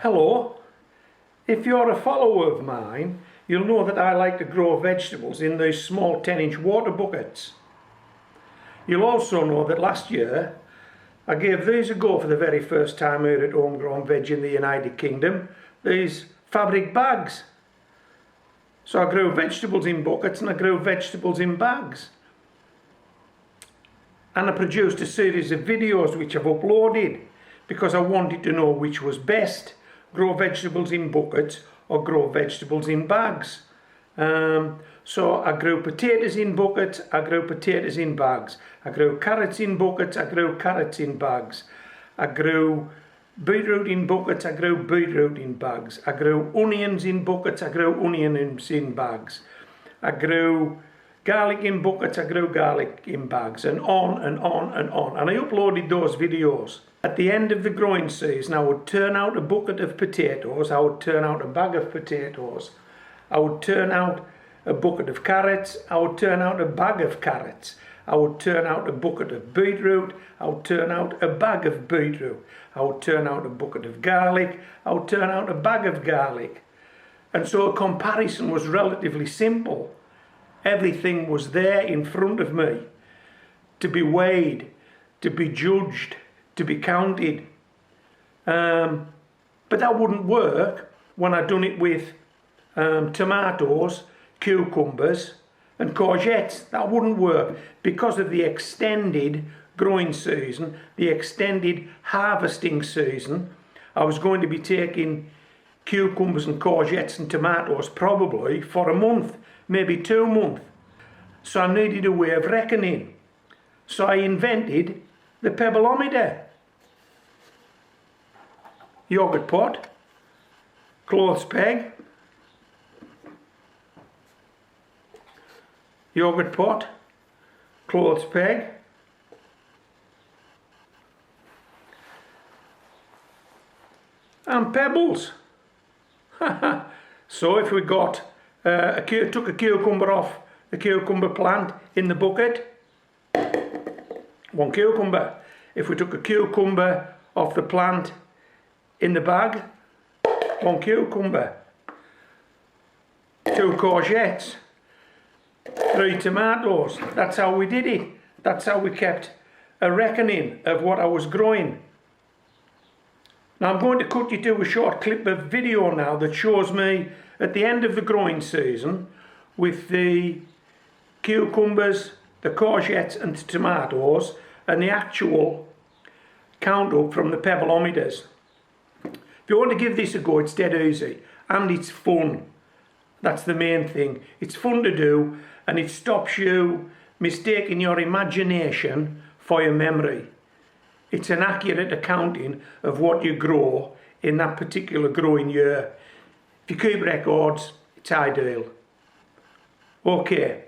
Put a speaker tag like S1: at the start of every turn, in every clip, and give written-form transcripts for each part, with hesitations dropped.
S1: Hello, if you're a follower of mine, you'll know that I like to grow vegetables in these small 10-inch water buckets. You'll also know that last year I gave these a go for the very first time here at Homegrown Veg in the United Kingdom, these fabric bags. So I grew vegetables in buckets and I grew vegetables in bags. And I produced a series of videos which I've uploaded because I wanted to know which was best, grow vegetables in buckets or grow vegetables in bags. So I grew potatoes in buckets, I grew potatoes in bags. I grew carrots in buckets, I grew carrots in bags. I grew beetroot in buckets, I grew beetroot in bags. I grew onions in buckets, I grew onions in bags. I grew garlic in buckets, I grew garlic in bags, and on and on and on. And I uploaded those videos. At the end of the growing season, I would turn out a bucket of potatoes, I would turn out a bag of potatoes, I would turn out a bucket of carrots, I would turn out a bag of carrots, I would turn out a bucket of beetroot, I would turn out a bag of beetroot, I would turn out a bucket of garlic, I would turn out a bag of garlic. And so a comparison was relatively simple. Everything was there in front of me to be weighed, to be judged, to be counted. But that wouldn't work when I'd done it with tomatoes, cucumbers and courgettes. That wouldn't work because of the extended growing season, the extended harvesting season. I was going to be taking cucumbers and courgettes and tomatoes probably for a month, maybe 2 months. So I needed a way of reckoning. So I invented the Pebbleometer. Yogurt pot, clothes peg, yogurt pot, clothes peg, and pebbles. So if we got took a cucumber off the cucumber plant in the bucket, 1 cucumber. If we took a cucumber off the plant in the bag, 1 cucumber. 2 courgettes, 3 tomatoes. That's how we did it. That's how we kept a reckoning of what I was growing. Now I'm going to cut you to a short clip of video now that shows me at the end of the growing season with the cucumbers, the courgettes and the tomatoes and the actual count up from the Pebbleometers. If you want to give this a go, it's dead easy and it's fun. That's the main thing. It's fun to do and it stops you mistaking your imagination for your memory. It's an accurate accounting of what you grow in that particular growing year. If you keep records, it's ideal. Okay,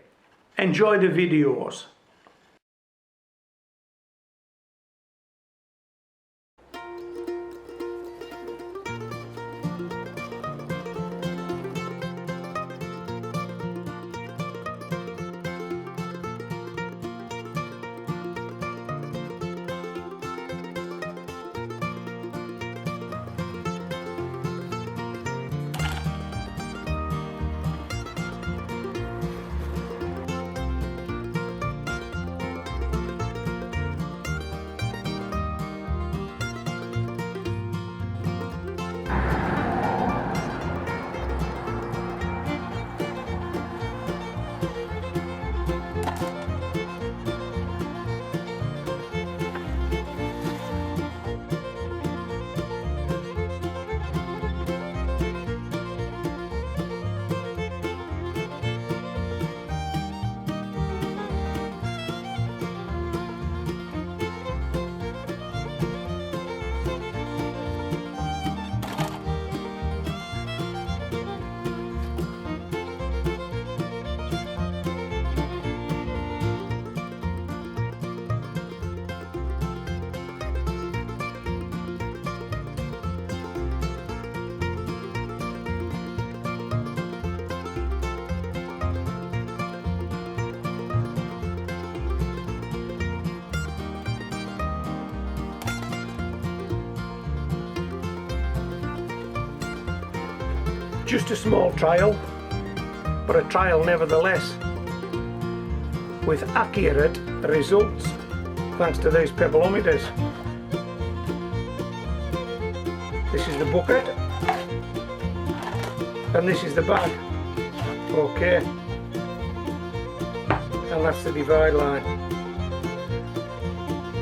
S1: enjoy the videos. just a small trial, but a trial nevertheless, with accurate results thanks to these pebbleometers. This is the bucket and this is the bag. Okay, and that's the divide line.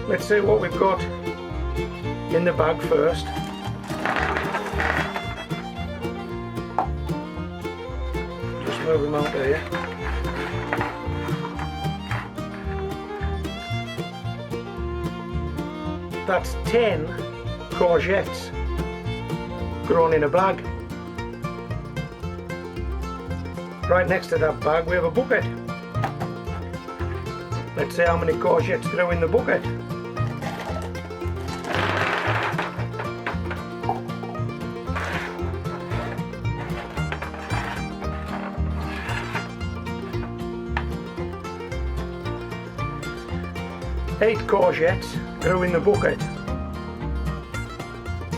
S1: Let's see what we've got in the bag first. Just move them out here. That's 10 courgettes grown in a bag. Right next to that bag we have a bucket. Let's see how many courgettes grow in the bucket. Eight courgettes grow in the bucket.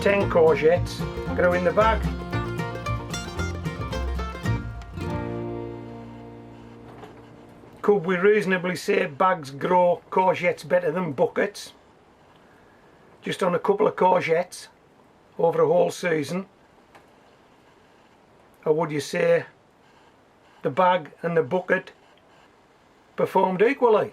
S1: 10 courgettes grow in the bag. Could we reasonably say bags grow courgettes better than buckets? Just on a couple of courgettes over a whole season? Or would you say the bag and the bucket performed equally?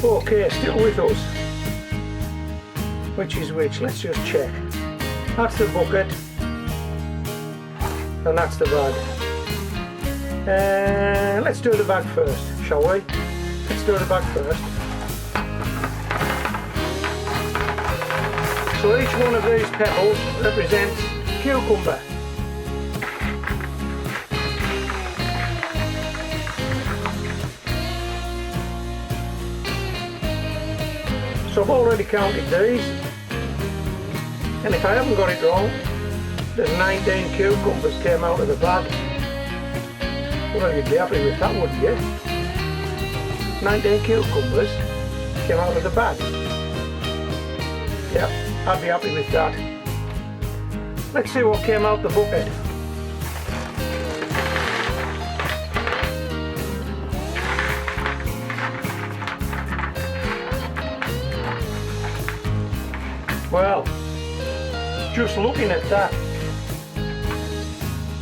S1: Okay, still with us. Which is which? Let's just check. That's the bucket. And that's the bag. Let's do the bag first, shall we? Let's do the bag first. So each one of these pebbles represents cucumber. So I've already counted these, and if I haven't got it wrong, there's 19 cucumbers came out of the bag. Well, you'd be happy with that, wouldn't you? 19 cucumbers came out of the bag. Yep, I'd be happy with that. Let's see what came out the bucket. Well, just looking at that,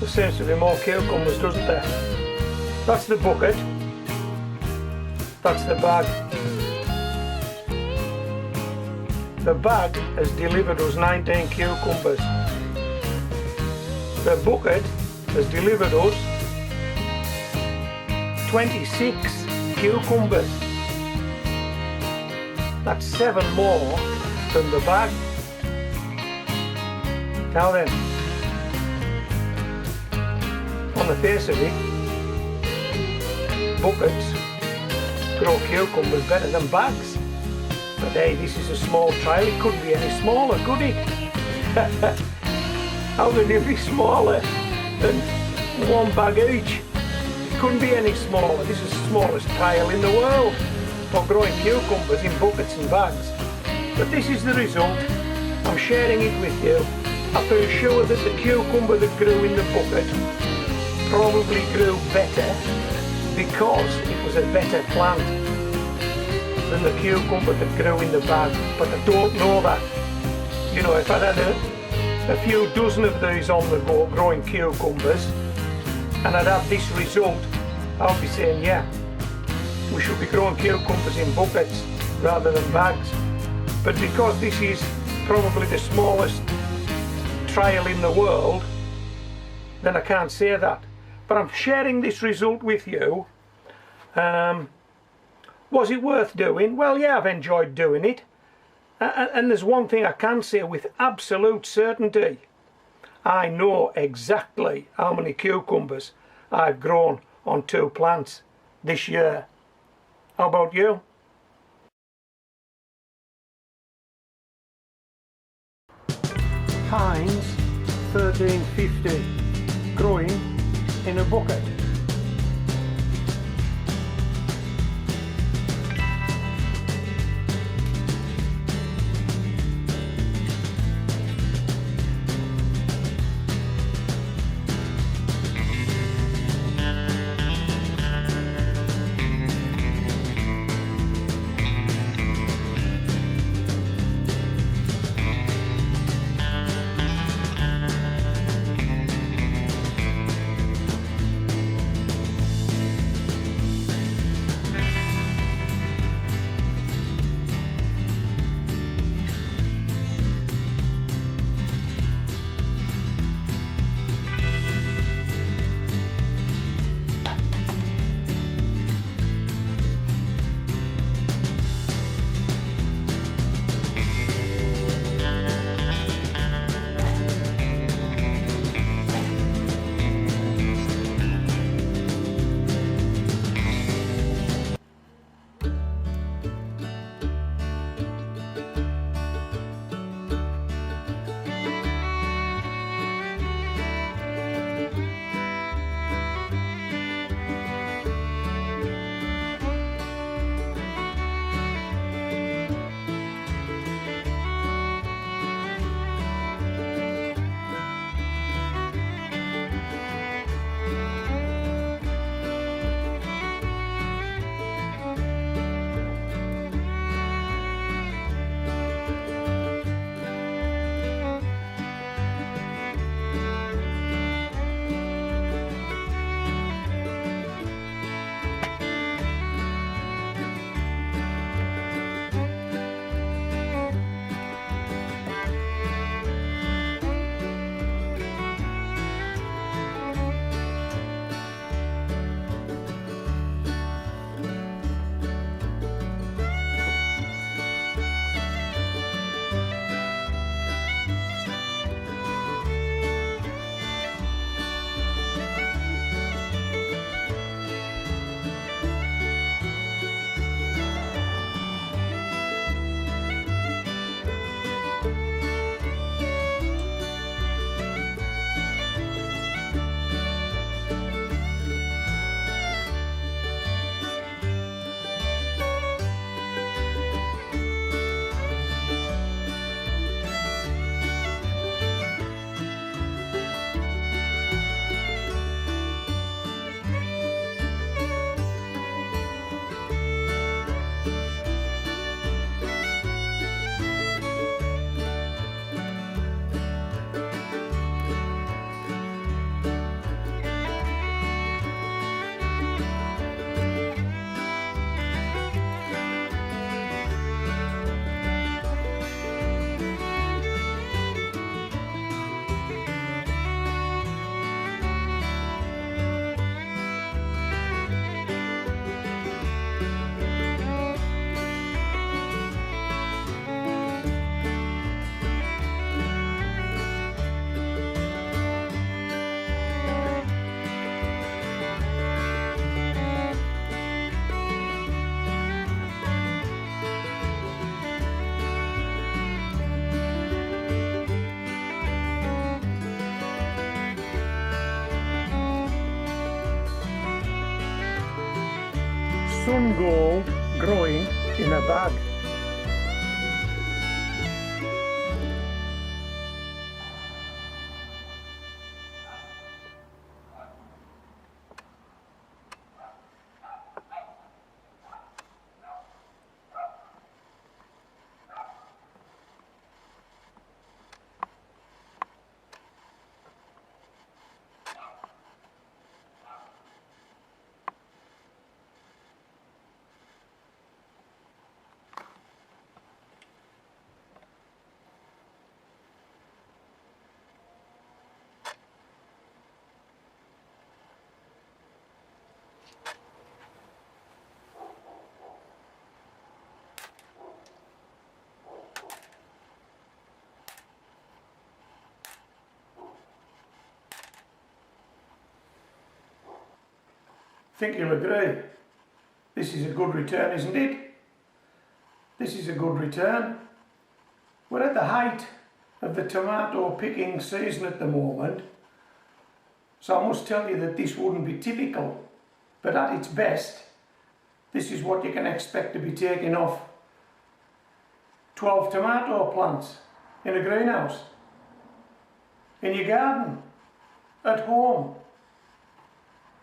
S1: there seems to be more cucumbers, doesn't there? That's the bucket. That's the bag. The bag has delivered us 19 cucumbers. The bucket has delivered us 26 cucumbers. That's 7 more than the bag. Now then, on the face of it, buckets grow cucumbers better than bags. But hey, this is a small trial. It couldn't be any smaller, could it? How could it be smaller than 1 bag each? It couldn't be any smaller. This is the smallest trial in the world for growing cucumbers in buckets and bags. But this is the result. I'm sharing it with you. I feel sure that the cucumber that grew in the bucket probably grew better because it was a better plant than the cucumber that grew in the bag. But I don't know that. You know, if I'd had a few dozen of these on the go growing cucumbers and I'd have this result, I'll be saying, yeah, we should be growing cucumbers in buckets rather than bags. But because this is probably the smallest trial in the world, then I can't say that. But I'm sharing this result with you. Was it worth doing? Well, yeah, I've enjoyed doing it. And there's one thing I can say with absolute certainty. I know exactly how many cucumbers I've grown on 2 plants this year. How about you? Heinz 1350 growing in a bucket. sun gold growing in a bag. I think you'll agree. This is a good return, isn't it? This is a good return. We're at the height of the tomato picking season at the moment, so I must tell you that this wouldn't be typical, but at its best, this is what you can expect to be taking off 12 tomato plants in a greenhouse, in your garden, at home.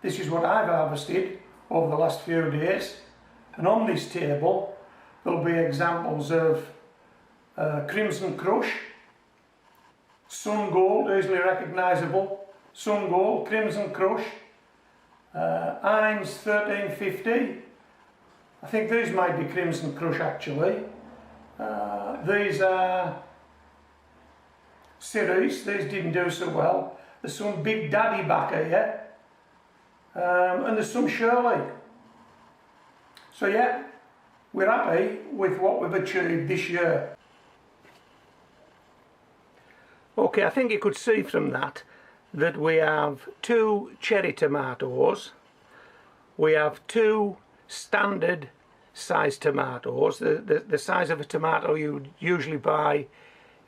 S1: This is what I've harvested over the last few days, and on this table there'll be examples of Crimson Crush, Sun Gold, easily recognisable, Sun Gold, Crimson Crush, Heinz 1350, I think these might be Crimson Crush actually, these are Cerise, these didn't do so well, there's some Big Daddy back here. And there's some Shirley. So yeah, we're happy with what we've achieved this year. Okay, I think you could see from that we have 2 cherry tomatoes, we have 2 standard size tomatoes, the size of a tomato you would usually buy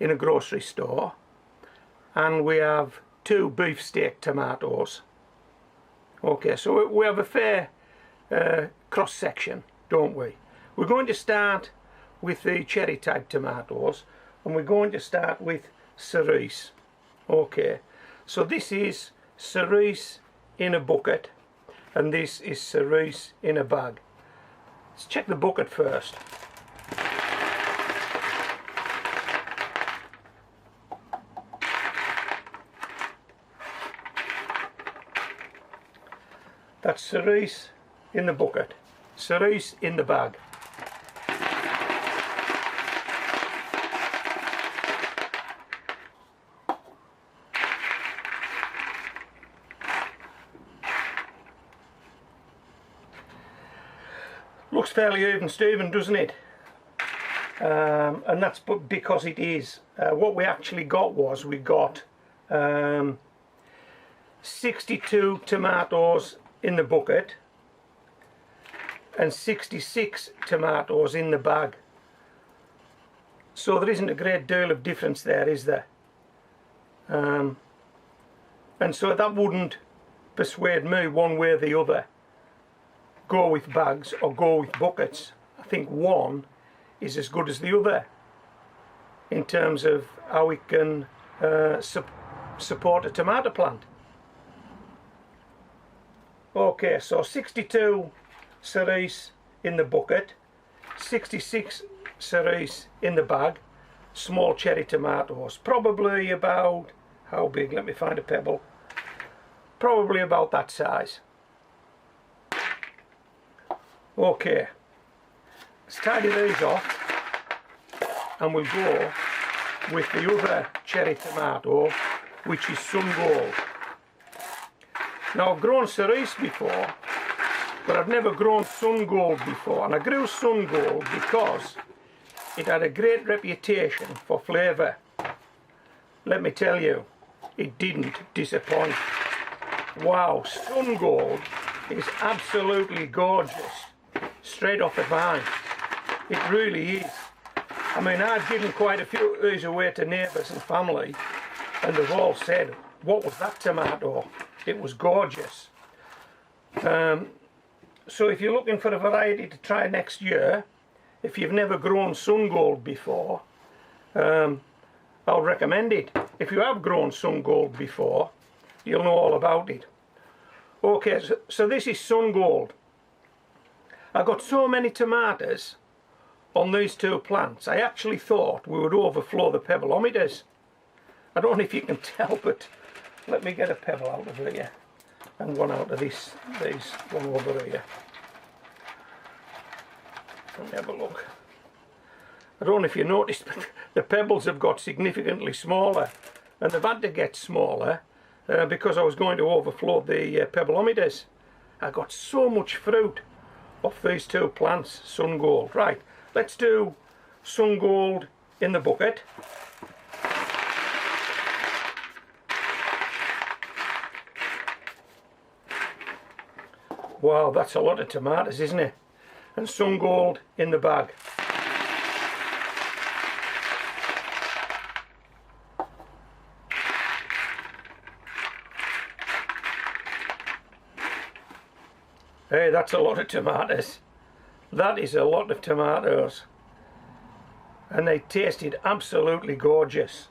S1: in a grocery store, and we have 2 beefsteak tomatoes. Okay, so we have a fair cross section, don't we? We're going to start with the cherry type tomatoes, and we're going to start with cerise. Okay, so this is cerise in a bucket, and this is cerise in a bag. Let's check the bucket first. That's cerise in the bucket, cerise in the bag. Looks fairly even Steven, doesn't it? And that's because it is. What we actually got was we got 62 tomatoes in the bucket and 66 tomatoes in the bag. So there isn't a great deal of difference there, is there? And so that wouldn't persuade me one way or the other. Go with bags or go with buckets. I think one is as good as the other in terms of how it can support a tomato plant. Okay, so 62 cerise in the bucket, 66 cerise in the bag, small cherry tomatoes, probably about, how big, let me find a pebble, probably about that size. Okay, let's tidy these off and we'll go with the other cherry tomato, which is Sun Gold. Now I've grown cerise before, but I've never grown Sun Gold before, and I grew Sun Gold because it had a great reputation for flavour. Let me tell you, it didn't disappoint. Wow, Sun Gold is absolutely gorgeous, straight off the vine. It really is. I mean, I've given quite a few of these away to neighbours and family, and they've all said, what was that tomato? It was gorgeous. So if you're looking for a variety to try next year, if you've never grown sun gold before, I'll recommend it. If you have grown sun gold before, you'll know all about it. Okay, so this is sun gold. I got so many tomatoes on these two plants, I actually thought we would overflow the pebbleometers. I don't know if you can tell, but let me get a pebble out of here and one out of these one over here. Let me have a look. I don't know if you noticed, but the pebbles have got significantly smaller, and they've had to get smaller because I was going to overflow the pebbleometers. I got so much fruit off these two plants, sun gold. Right, let's do sun gold in the bucket. Wow, that's a lot of tomatoes, isn't it? And sun gold in the bag. Hey, that's a lot of tomatoes. That is a lot of tomatoes. And they tasted absolutely gorgeous.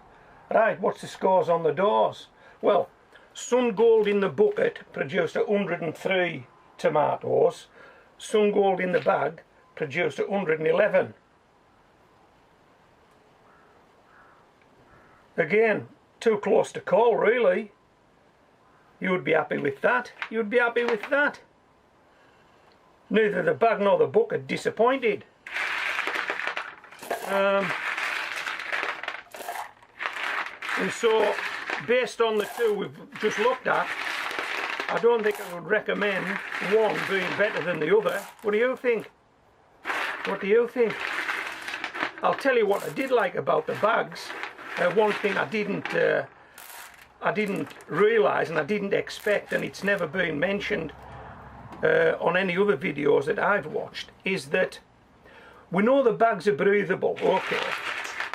S1: Right, what's the scores on the doors? Well, sun gold in the bucket produced 103 tomatoes. Sun gold in the bag produced 111. Again, too close to call, really. You would be happy with that. You'd be happy with that. Neither the bag nor the bucket disappointed. And so, based on the two we've just looked at, I don't think I would recommend one being better than the other. What do you think? What do you think? I'll tell you what I did like about the bags. One thing I didn't realise and I didn't expect, and it's never been mentioned on any other videos that I've watched, is that we know the bags are breathable, okay,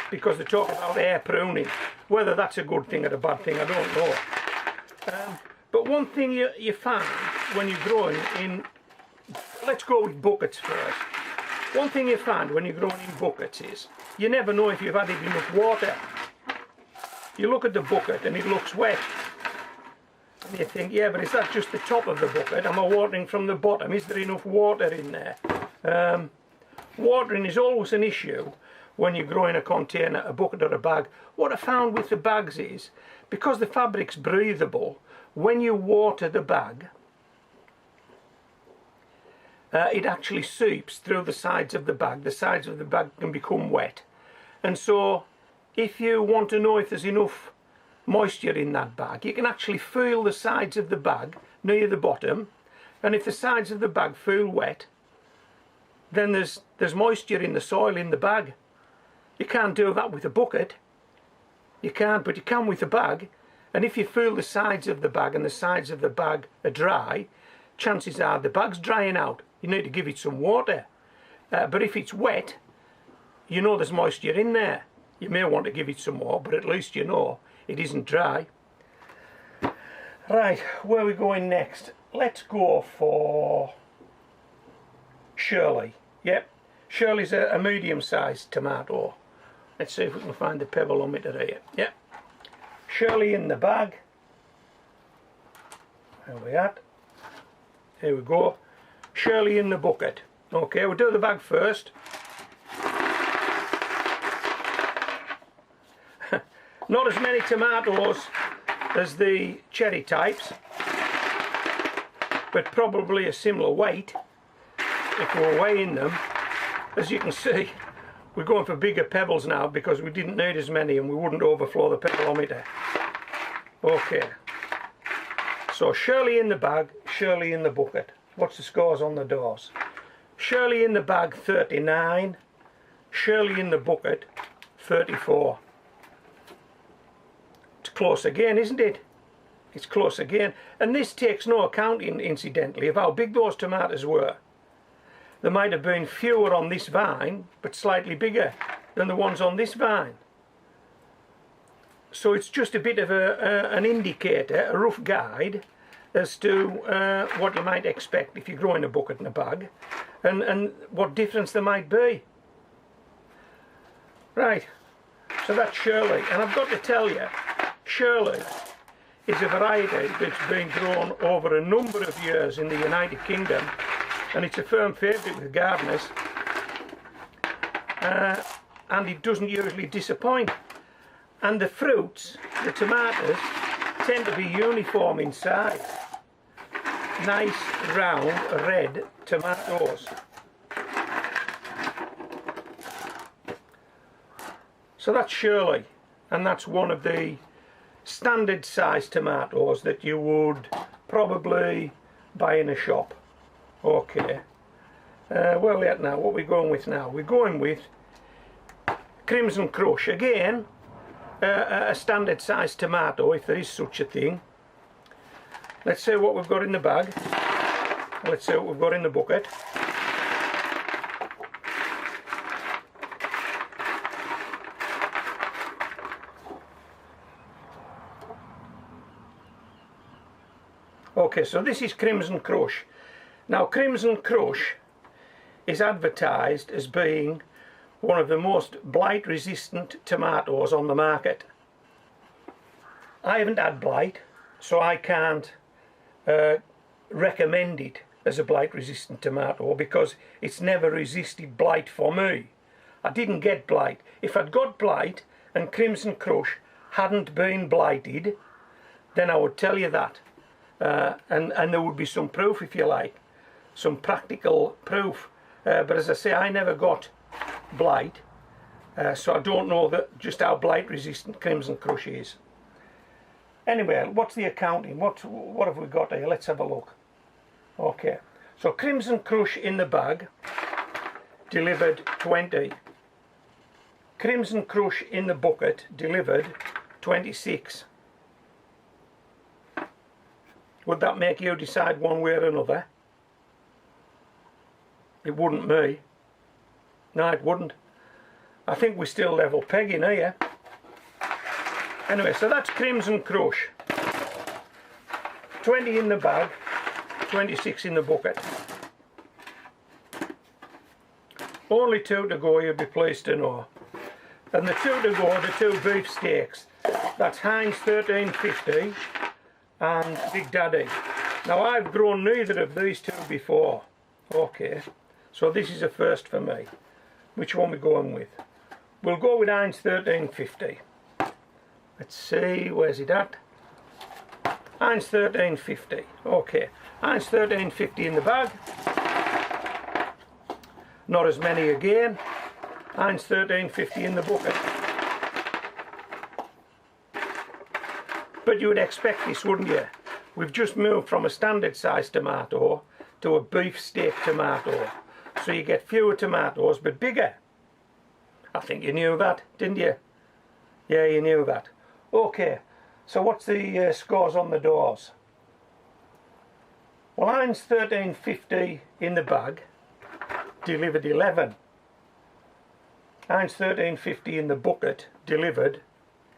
S1: because they talk about air pruning. Whether that's a good thing or a bad thing, I don't know. But one thing you find when you're growing in, let's go with buckets first. One thing you find when you're growing in buckets is you never know if you've added enough water. You look at the bucket and it looks wet. And you think, yeah, but is that just the top of the bucket? Am I watering from the bottom? Is there enough water in there? Watering is always an issue when you grow in a container, a bucket or a bag. What I found with the bags is, because the fabric's breathable, when you water the bag, it actually seeps through the sides of the bag. The sides of the bag can become wet. And so, if you want to know if there's enough moisture in that bag, you can actually feel the sides of the bag near the bottom, and if the sides of the bag feel wet, then there's moisture in the soil in the bag. You can't do that with a bucket. You can't, but you can with a bag. And if you feel the sides of the bag and the sides of the bag are dry, chances are the bag's drying out. You need to give it some water. But if it's wet, you know there's moisture in there. You may want to give it some more, but at least you know it isn't dry. Right, where are we going next? Let's go for Shirley. Yep, Shirley's a medium-sized tomato. Let's see if we can find the pebbleometer here. Yep, Shirley in the bag. There we are. Here we go. Shirley in the bucket. Okay, we'll do the bag first. Not as many tomatoes as the cherry types, but probably a similar weight if we're weighing them. As you can see, we're going for bigger pebbles now because we didn't need as many and we wouldn't overflow the pebbleometer. Okay, so Shirley in the bag, Shirley in the bucket. What's the scores on the doors? Shirley in the bag 39, Shirley in the bucket 34. It's close again, isn't it? It's close again. And this takes no accounting, incidentally, of how big those tomatoes were. There might have been fewer on this vine, but slightly bigger than the ones on this vine. So it's just a bit of an indicator, a rough guide, as to what you might expect if you grow in a bucket and a bag, and what difference there might be. Right, so that's Shirley, and I've got to tell you, Shirley is a variety that's been grown over a number of years in the United Kingdom, and it's a firm favourite with gardeners, and it doesn't usually disappoint. And the fruits, the tomatoes, tend to be uniform in size. Nice round red tomatoes. So that's Shirley, and that's one of the standard size tomatoes that you would probably buy in a shop. Okay, where are we at now? What are we going with now? We're going with Crimson Crush, again a standard size tomato, if there is such a thing. Let's see what we've got in the bag. Let's see what we've got in the bucket. Okay, so this is Crimson Crush. Now, Crimson Crush is advertised as being one of the most blight resistant tomatoes on the market. I haven't had blight, so I can't recommend it as a blight resistant tomato because it's never resisted blight for me. I didn't get blight. If I'd got blight and Crimson Crush hadn't been blighted, then I would tell you that. And there would be some proof, if you like, some practical proof. But as I say, I never got blight, so I don't know just how blight resistant Crimson Crush is. Anyway, what's the accounting? What have we got here? Let's have a look. Okay, so Crimson Crush in the bag delivered 20. Crimson Crush in the bucket delivered 26. Would that make you decide one way or another? It wouldn't me. No, it wouldn't. I think we still level pegging here. Anyway, so that's Crimson Crush. 20 in the bag, 26 in the bucket. Only 2 to go, you'll be pleased to know. And the 2 to go, the 2 beef steaks. That's Heinz 1350 and Big Daddy. Now, I've grown neither of these two before. Okay, so this is a first for me. Which one are we going with? We'll go with Heinz 1350. Let's see, where's it at? Heinz 1350. Okay, Heinz 1350 in the bag. Not as many again. Heinz 1350 in the bucket. But you would expect this, wouldn't you? We've just moved from a standard size tomato to a beef steak tomato. So you get fewer tomatoes but bigger. I think you knew that, didn't you? Yeah, you knew that. Okay, so what's the scores on the doors? Well, Heinz 1350 in the bag delivered 11. Heinz 1350 in the bucket delivered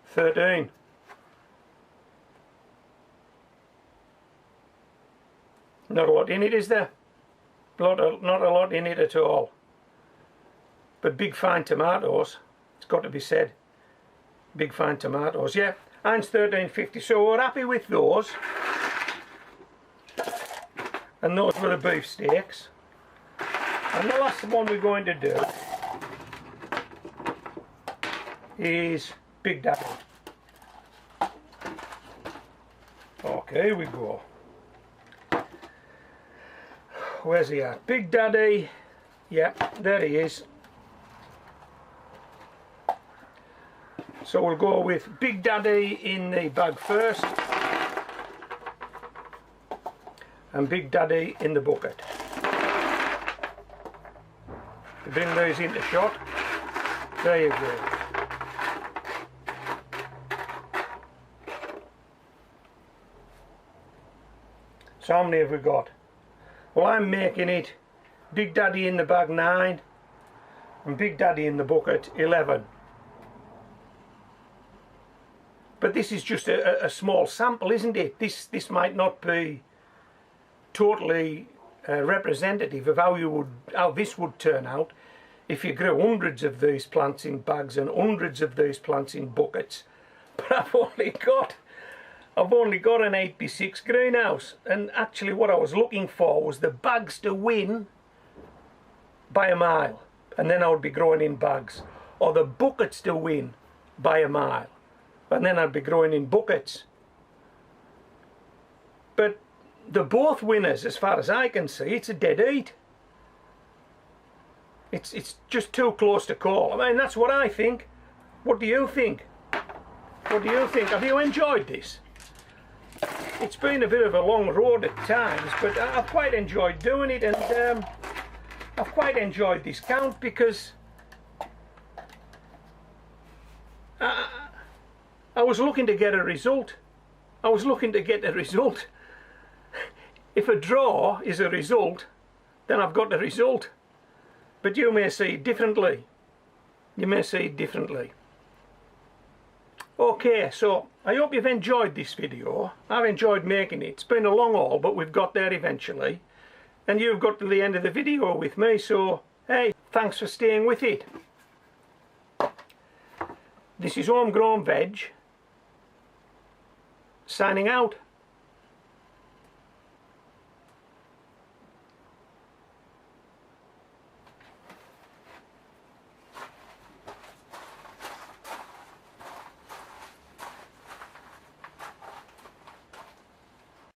S1: 13. Not a lot in it, is there? Not a lot in it at all. But big fine tomatoes, it's got to be said. Big fine tomatoes, yeah. Heinz 1350, so we're happy with those. And those were the beef steaks. And the last one we're going to do is Big Daddy. Okay, here we go. Where's he at? Big Daddy. Yeah, there he is. So we'll go with Big Daddy in the bag first. And Big Daddy in the bucket. We bring those into shot. There you go. So how many have we got? Well, I'm making it Big Daddy in the bag 9 and Big Daddy in the bucket 11. But this is just a small sample, isn't it? This might not be totally representative of how this would turn out if you grew hundreds of these plants in bags and hundreds of these plants in buckets. But I've only got an 8x6 greenhouse, and actually what I was looking for was the bags to win by a mile, and then I would be growing in bags, or the buckets to win by a mile, and then I'd be growing in buckets. But they're both winners as far as I can see. It's a dead heat. It's just too close to call. I mean, that's what I think. What do you think? What do you think? Have you enjoyed this? It's been a bit of a long road at times, but I've quite enjoyed doing it, and I've quite enjoyed this count because I was looking to get a result. I was looking to get a result. If a draw is a result, then I've got a result. But you may see it differently. You may see it differently. Okay, so I hope you've enjoyed this video. I've enjoyed making it. It's been a long haul, but we've got there eventually. And you've got to the end of the video with me, so hey, thanks for staying with it. This is Homegrown Veg, signing out.